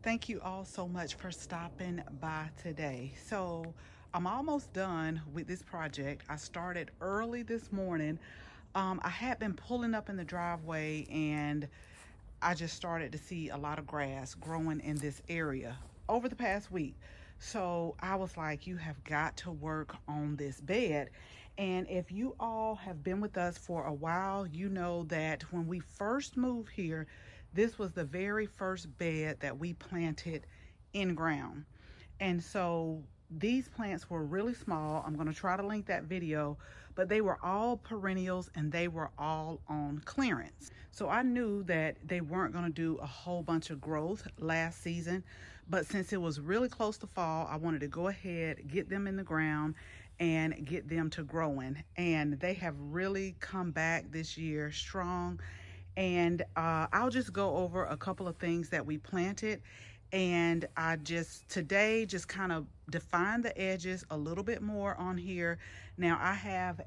Thank you all so much for stopping by today. So I'm almost done with this project. I started early this morning. I had been pulling up in the driveway and I just started to see a lot of grass growing in this area over the past week. So I was like, you have got to work on this bed. And if you all have been with us for a while, you know that when we first moved here, this was the very first bed that we planted in ground. And so these plants were really small. I'm going to try to link that video, but they were all perennials and they were all on clearance. So I knew that they weren't going to do a whole bunch of growth last season, but since it was really close to fall, I wanted to go ahead, get them in the ground and get them to growing. And they have really come back this year strong. And I'll just go over a couple of things that we planted. And I today kind of define the edges a little bit more on here. Now I have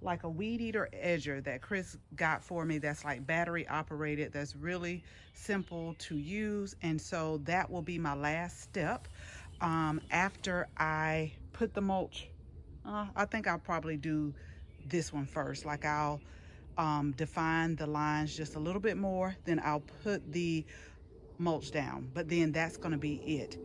like a weed eater edger that Chris got for me that's like battery operated, that's really simple to use. And so that will be my last step after I put the mulch. I think I'll probably do this one first. Like I'll define the lines just a little bit more, then I'll put the mulch down, but then that's going to be it.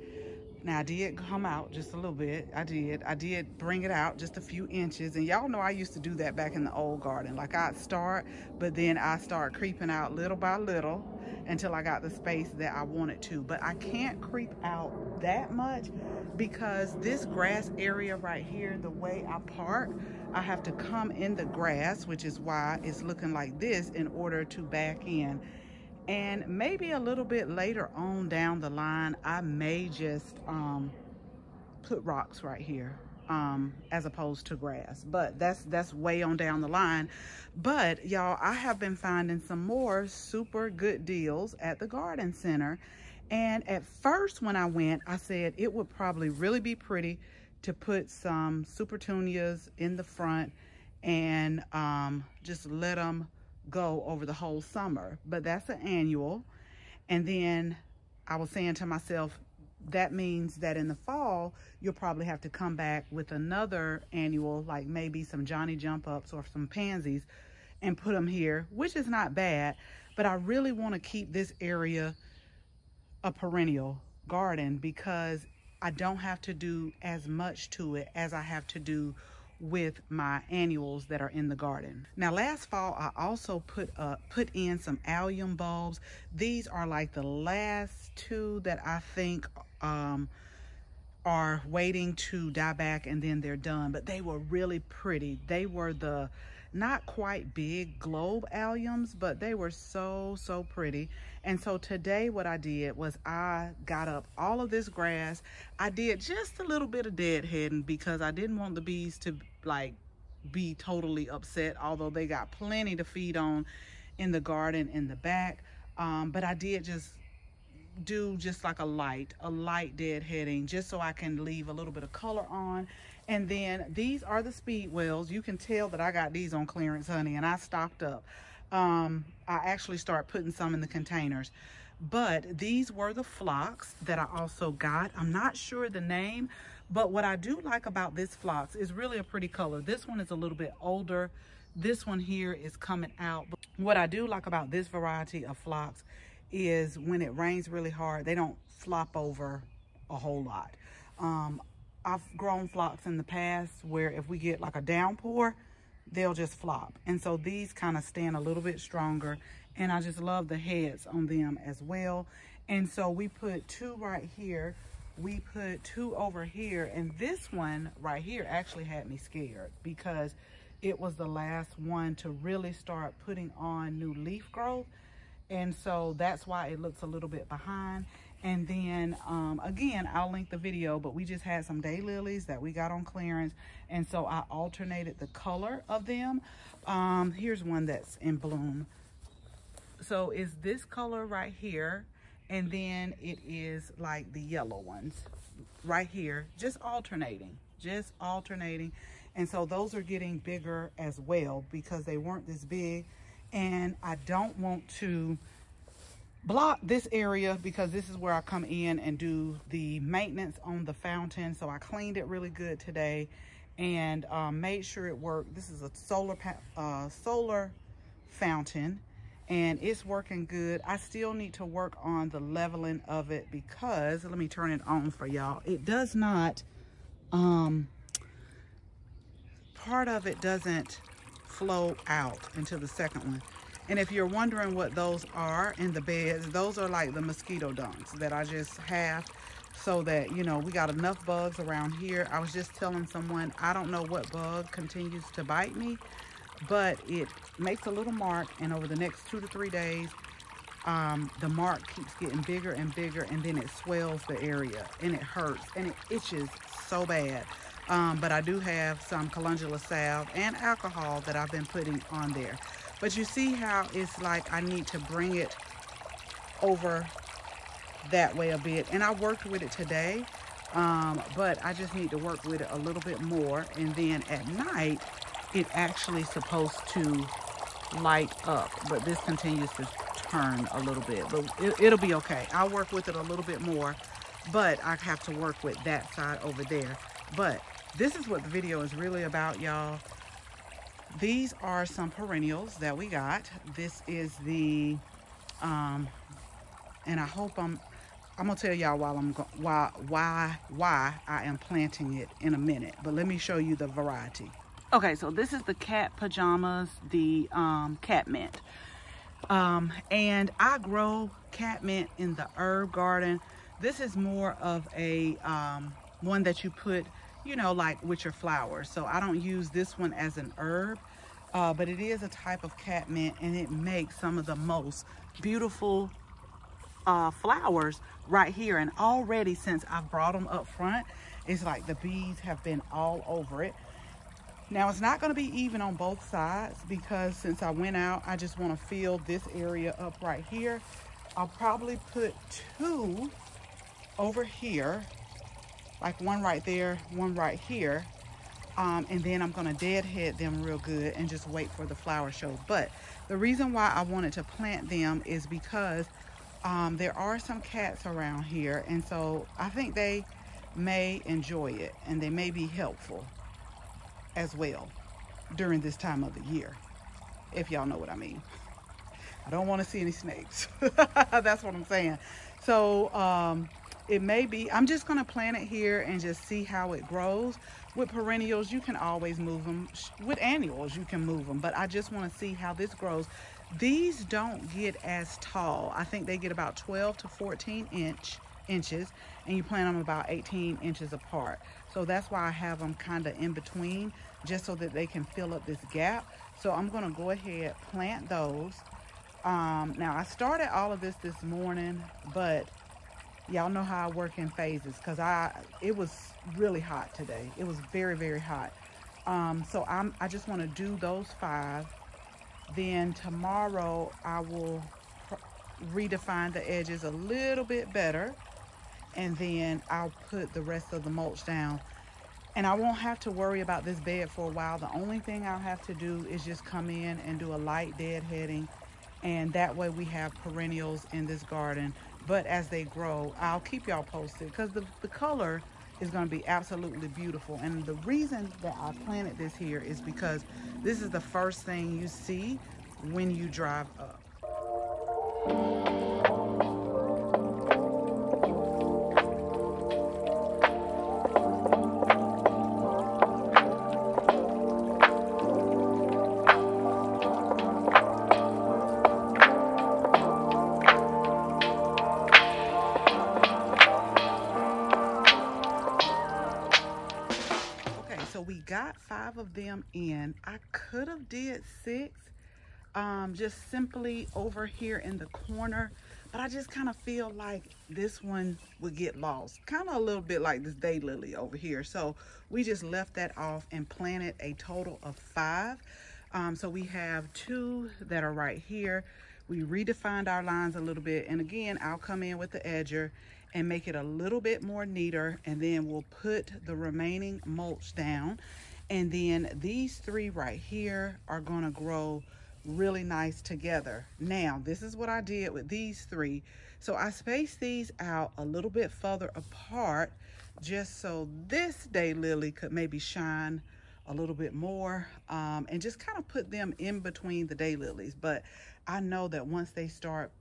Now I did come out just a little bit. I did bring it out just a few inches, and y'all know I used to do that back in the old garden. Like I'd start, but then I start creeping out little by little until I got the space that I wanted to. But I can't creep out that much because this grass area right here, the way I park, I have to come in the grass, which is why it's looking like this, in order to back in. And maybe a little bit later on down the line, I may just put rocks right here as opposed to grass. But that's way on down the line. But y'all, I have been finding some more super good deals at the garden center. And at first when I went, I said it would probably really be pretty to put some supertunias in the front and just let them go over the whole summer. But that's an annual. And then I was saying to myself, that means that in the fall, you'll probably have to come back with another annual, like maybe some Johnny Jump Ups or some pansies, and put them here, which is not bad. But I really want to keep this area a perennial garden because I don't have to do as much to it as I have to do with my annuals that are in the garden. Now last fall I also put in some allium bulbs. These are like the last two that I think are waiting to die back, and then they're done. But they were really pretty. They were the not quite big globe alliums, but they were so pretty. And so today what I did was I got up all of this grass. I did just a little bit of deadheading because I didn't want the bees to like be totally upset, although they got plenty to feed on in the garden in the back. But I did do like a light deadheading, just so I can leave a little bit of color on. And then these are the speedwells. You can tell that I got these on clearance, honey, and I stocked up. I actually started putting some in the containers. But these were the phlox that I also got. I'm not sure the name, but what I do like about this phlox is really a pretty color. This one is a little bit older. This one here is coming out. But what I do like about this variety of phlox is when it rains really hard, they don't flop over a whole lot. I've grown phlox in the past where if we get like a downpour, they'll just flop. And so these kind of stand a little bit stronger, and I just love the heads on them as well. And so we put two right here. We put two over here, and this one right here actually had me scared because it was the last one to really start putting on new leaf growth. And so that's why it looks a little bit behind. And then again, I'll link the video, but we just had some daylilies that we got on clearance, and so I alternated the color of them. Here's one that's in bloom. So it's this color right here, and then it is like the yellow ones right here, just alternating. And so those are getting bigger as well because they weren't this big. And I don't want to block this area because this is where I come in and do the maintenance on the fountain. So I cleaned it really good today and made sure it worked. This is a solar fountain and it's working good. I still need to work on the leveling of it because, let me turn it on for y'all. It does not, part of it doesn't flow out into the second one. And if you're wondering what those are in the beds, those are like the mosquito dunks that I just have so that, you know, we got enough bugs around here. I was just telling someone, I don't know what bug continues to bite me, but it makes a little mark, and over the next 2 to 3 days, the mark keeps getting bigger and bigger, and then it swells the area, and it hurts, and it itches so bad. But I do have some calendula salve and alcohol that I've been putting on there. But you see how it's like I need to bring it over that way a bit. And I worked with it today, but I just need to work with it a little bit more. And then at night, it actually supposed to light up. But this continues to turn a little bit. But it'll be okay. I'll work with it a little bit more, but I have to work with that side over there. But this is what the video is really about, y'all. These are some perennials that we got. This is the, and I hope I'm gonna tell y'all why I am planting it in a minute. But let me show you the variety. Okay, so this is the cat pajamas, the cat mint. And I grow cat mint in the herb garden. This is more of a one that you put, you know, like with your flowers. So I don't use this one as an herb, but it is a type of cat mint, and it makes some of the most beautiful flowers right here. And already since I've brought them up front, it's like the bees have been all over it. Now it's not going to be even on both sides because since I went out, I just want to fill this area up right here. I'll probably put 2 over here, like one right there, one right here. And then I'm gonna deadhead them real good and just wait for the flower show. But the reason why I wanted to plant them is because there are some cats around here, and so I think they may enjoy it and they may be helpful as well during this time of the year, if y'all know what I mean. I don't want to see any snakes. That's what I'm saying. So it may be, I'm just going to plant it here and just see how it grows. With perennials, you can always move them. With annuals, you can move them. But I just want to see how this grows. These don't get as tall. I think they get about 12 to 14 inches. And you plant them about 18 inches apart. So that's why I have them kind of in between, just so that they can fill up this gap. So I'm going to go ahead, plant those. Now, I started all of this morning, but y'all know how I work in phases because it was really hot today. It was very, very hot. So I just want to do those 5. Then tomorrow I will redefine the edges a little bit better. And then I'll put the rest of the mulch down. And I won't have to worry about this bed for a while. The only thing I'll have to do is just come in and do a light deadheading. And that way we have perennials in this garden. But as they grow, I'll keep y'all posted because the color is going to be absolutely beautiful. And the reason that I planted this here is because this is the first thing you see when you drive up. We got 5 of them in. I could have did 6 just simply over here in the corner, but I just kind of feel like this one would get lost, kind of a little bit like this daylily over here. So we just left that off and planted a total of 5. So we have 2 that are right here. We redefined our lines a little bit, and again, I'll come in with the edger and make it a little bit more neater, and then we'll put the remaining mulch down. And then these 3 right here are gonna grow really nice together. Now, this is what I did with these three. So I spaced these out a little bit further apart just so this daylily could maybe shine a little bit more, and just kind of put them in between the daylilies. But I know that once they start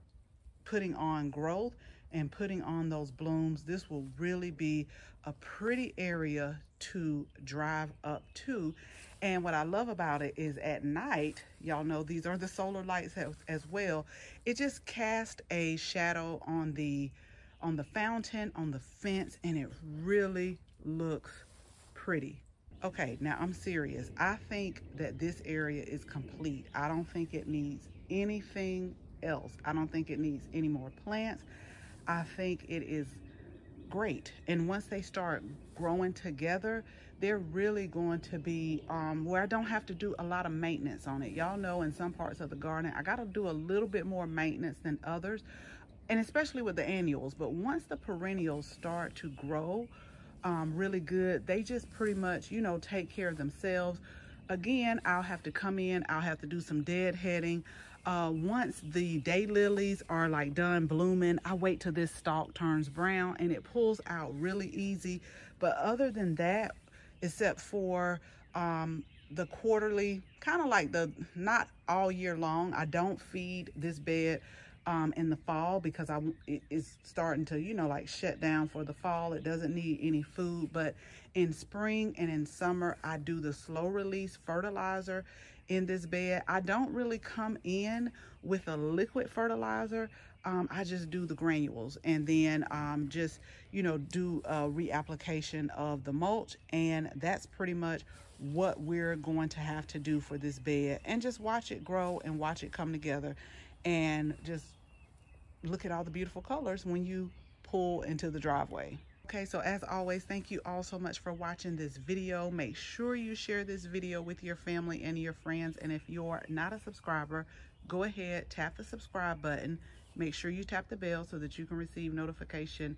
putting on growth and putting on those blooms, this will really be a pretty area to drive up to. And what I love about it is at night, y'all know these are the solar lights as well. It just casts a shadow on the fountain, on the fence, and it really looks pretty. Okay, now I'm serious. I think that this area is complete. I don't think it needs anything else. I don't think it needs any more plants. I think it is great. And once they start growing together, they're really going to be where I don't have to do a lot of maintenance on it. Y'all know in some parts of the garden, I got to do a little bit more maintenance than others, and especially with the annuals. But once the perennials start to grow really good, they just pretty much, you know, take care of themselves. Again, I'll have to come in, I'll have to do some deadheading. Once the daylilies are like done blooming, I wait till this stalk turns brown and it pulls out really easy. But other than that, except for the quarterly, kind of like not all year long, I don't feed this bed in the fall because it's starting to, you know, like shut down for the fall. It doesn't need any food. But in spring and in summer, I do the slow release fertilizer in this bed. I don't really come in with a liquid fertilizer. I just do the granules, and then just, you know, do a reapplication of the mulch, and that's pretty much what we're going to have to do for this bed. And just watch it grow and watch it come together, and just look at all the beautiful colors when you pull into the driveway. Okay, so as always, thank you all so much for watching this video. Make sure you share this video with your family and your friends. And if you're not a subscriber, go ahead, tap the subscribe button. Make sure you tap the bell so that you can receive notification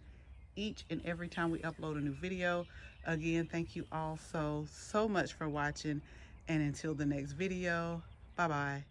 each and every time we upload a new video. Again, thank you all so much for watching. And until the next video, bye-bye.